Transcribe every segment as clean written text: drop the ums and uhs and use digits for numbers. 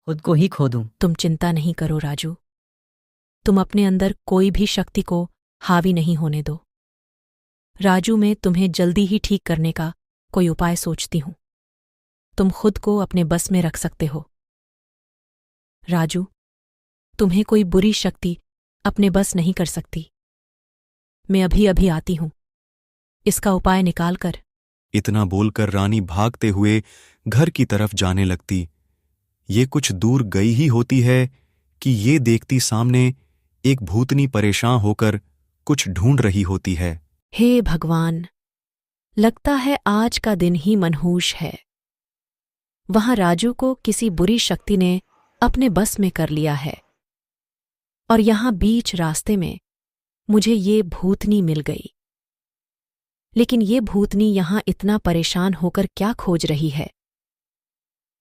खुद को ही खो दूं। तुम चिंता नहीं करो राजू। तुम अपने अंदर कोई भी शक्ति को हावी नहीं होने दो। राजू, मैं तुम्हें जल्दी ही ठीक करने का कोई उपाय सोचती हूं। तुम खुद को अपने बस में रख सकते हो। राजू, तुम्हें कोई बुरी शक्ति अपने बस नहीं कर सकती। मैं अभी अभी आती हूं, इसका उपाय निकाल कर। इतना बोलकर रानी भागते हुए घर की तरफ जाने लगती। ये कुछ दूर गई ही होती है कि ये देखती सामने एक भूतनी परेशान होकर कुछ ढूंढ रही होती है। हे भगवान, लगता है आज का दिन ही मनहूस है। वहां राजू को किसी बुरी शक्ति ने अपने बस में कर लिया है और यहां बीच रास्ते में मुझे ये भूतनी मिल गई। लेकिन ये भूतनी यहां इतना परेशान होकर क्या खोज रही है?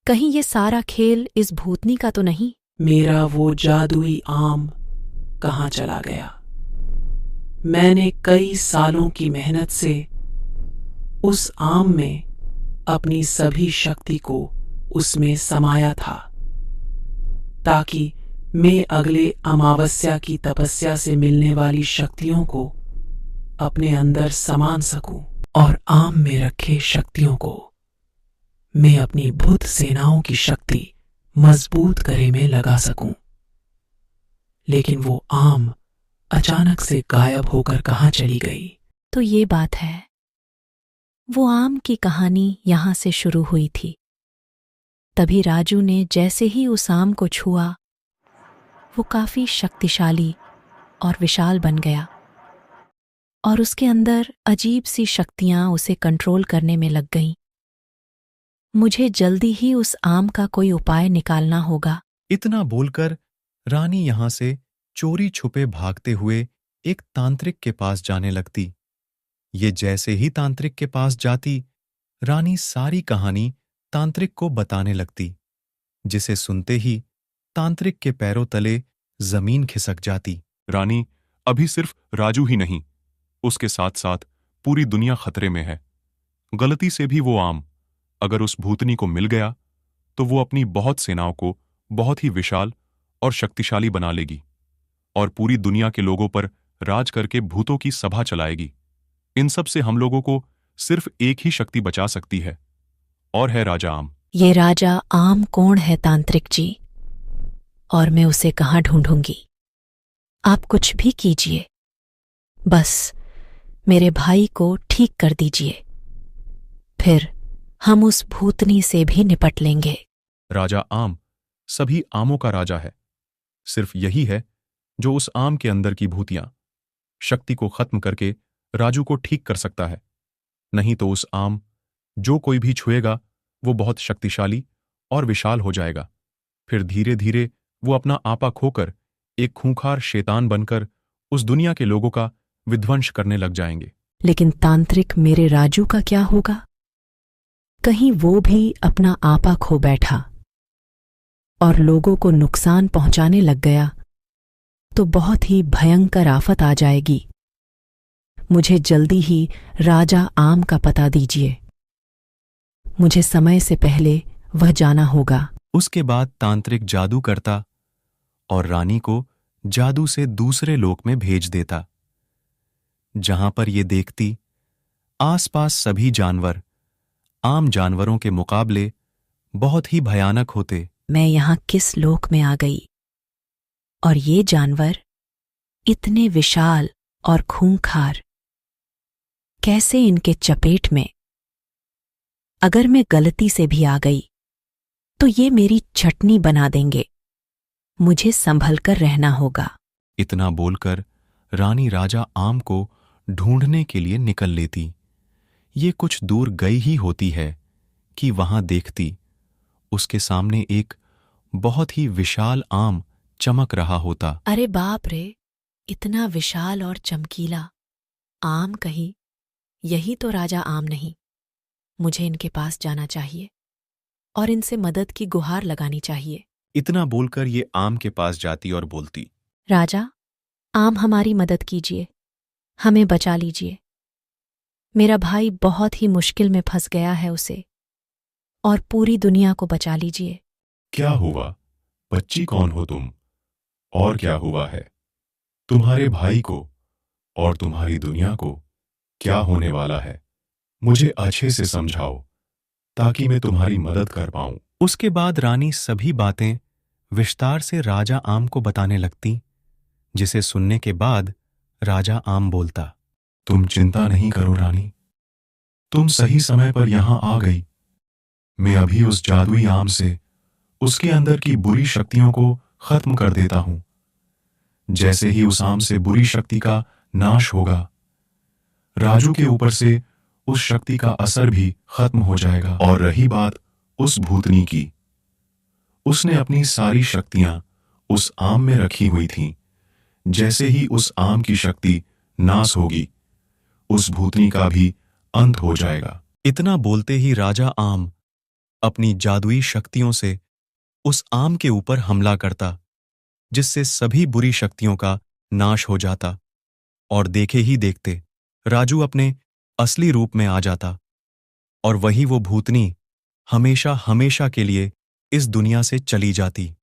कहीं ये सारा खेल इस भूतनी का तो नहीं? मेरा वो जादुई आम कहाँ चला गया? मैंने कई सालों की मेहनत से उस आम में अपनी सभी शक्ति को उसमें समाया था, ताकि मैं अगले अमावस्या की तपस्या से मिलने वाली शक्तियों को अपने अंदर समान सकूं और आम में रखे शक्तियों को मैं अपनी भूत सेनाओं की शक्ति मजबूत करे में लगा सकूं। लेकिन वो आम अचानक से गायब होकर कहाँ चली गई? तो ये बात है। वो आम की कहानी यहां से शुरू हुई थी। तभी राजू ने जैसे ही उस आम को छुआ, वो काफी शक्तिशाली और विशाल बन गया और उसके अंदर अजीब सी शक्तियां उसे कंट्रोल करने में लग गईं। मुझे जल्दी ही उस आम का कोई उपाय निकालना होगा। इतना बोलकर रानी यहां से चोरी छुपे भागते हुए एक तांत्रिक के पास जाने लगती। ये जैसे ही तांत्रिक के पास जाती, रानी सारी कहानी तांत्रिक को बताने लगती, जिसे सुनते ही तांत्रिक के पैरों तले जमीन खिसक जाती। रानी, अभी सिर्फ राजू ही नहीं, उसके साथ साथ पूरी दुनिया खतरे में है। गलती से भी वो आम अगर उस भूतनी को मिल गया तो वो अपनी बहुत सेनाओं को बहुत ही विशाल और शक्तिशाली बना लेगी और पूरी दुनिया के लोगों पर राज करके भूतों की सभा चलाएगी। इन सब से हम लोगों को सिर्फ एक ही शक्ति बचा सकती है, और है राजा आम। ये राजा आम कौन है तांत्रिक जी? और मैं उसे कहाँ ढूंढूंगी? आप कुछ भी कीजिए, बस मेरे भाई को ठीक कर दीजिए, फिर हम उस भूतनी से भी निपट लेंगे। राजा आम सभी आमों का राजा है। सिर्फ यही है जो उस आम के अंदर की भूतियां शक्ति को खत्म करके राजू को ठीक कर सकता है। नहीं तो उस आम जो कोई भी छुएगा वो बहुत शक्तिशाली और विशाल हो जाएगा। फिर धीरे धीरे वो अपना आपा खोकर एक खूंखार शैतान बनकर उस दुनिया के लोगों का विध्वंस करने लग जाएंगे। लेकिन तांत्रिक, मेरे राजू का क्या होगा? कहीं वो भी अपना आपा खो बैठा और लोगों को नुकसान पहुंचाने लग गया तो बहुत ही भयंकर आफत आ जाएगी। मुझे जल्दी ही राजा आम का पता दीजिए। मुझे समय से पहले वह जाना होगा। उसके बाद तांत्रिक जादू करता और रानी को जादू से दूसरे लोक में भेज देता, जहां पर ये देखती आसपास सभी जानवर आम जानवरों के मुकाबले बहुत ही भयानक होते। मैं यहां किस लोक में आ गई? और ये जानवर इतने विशाल और खूंखार, कैसे इनके चपेट में? अगर मैं गलती से भी आ गई तो ये मेरी चटनी बना देंगे। मुझे संभल कर रहना होगा। इतना बोलकर रानी राजा आम को ढूंढने के लिए निकल लेती। ये कुछ दूर गई ही होती है कि वहां देखती उसके सामने एक बहुत ही विशाल आम चमक रहा होता। अरे बाप रे, इतना विशाल और चमकीला आम कहीं? यही तो राजा आम नहीं। मुझे इनके पास जाना चाहिए और इनसे मदद की गुहार लगानी चाहिए। इतना बोलकर ये आम के पास जाती और बोलती, राजा आम, हमारी मदद कीजिए, हमें बचा लीजिए। मेरा भाई बहुत ही मुश्किल में फंस गया है, उसे और पूरी दुनिया को बचा लीजिए। क्या हुआ? बच्ची कौन हो तुम? और क्या हुआ है? तुम्हारे भाई को और तुम्हारी दुनिया को क्या होने वाला है? मुझे अच्छे से समझाओ ताकि मैं तुम्हारी मदद कर पाऊं। उसके बाद रानी सभी बातें विस्तार से राजा आम को बताने लगती, जिसे सुनने के बाद राजा आम बोलता, तुम चिंता नहीं करो रानी, तुम सही समय पर यहां आ गई। मैं अभी उस जादुई आम से उसके अंदर की बुरी शक्तियों को खत्म कर देता हूं। जैसे ही उस आम से बुरी शक्ति का नाश होगा, राजू के ऊपर से उस शक्ति का असर भी खत्म हो जाएगा। और रही बात उस भूतनी की, उसने अपनी सारी शक्तियां उस आम में रखी हुई थीं। जैसे ही उस आम की शक्ति नाश होगी, उस भूतनी का भी अंत हो जाएगा। इतना बोलते ही राजा आम अपनी जादुई शक्तियों से उस आम के ऊपर हमला करता, जिससे सभी बुरी शक्तियों का नाश हो जाता और देखे ही देखते राजू अपने असली रूप में आ जाता और वही वो भूतनी हमेशा हमेशा के लिए इस दुनिया से चली जाती।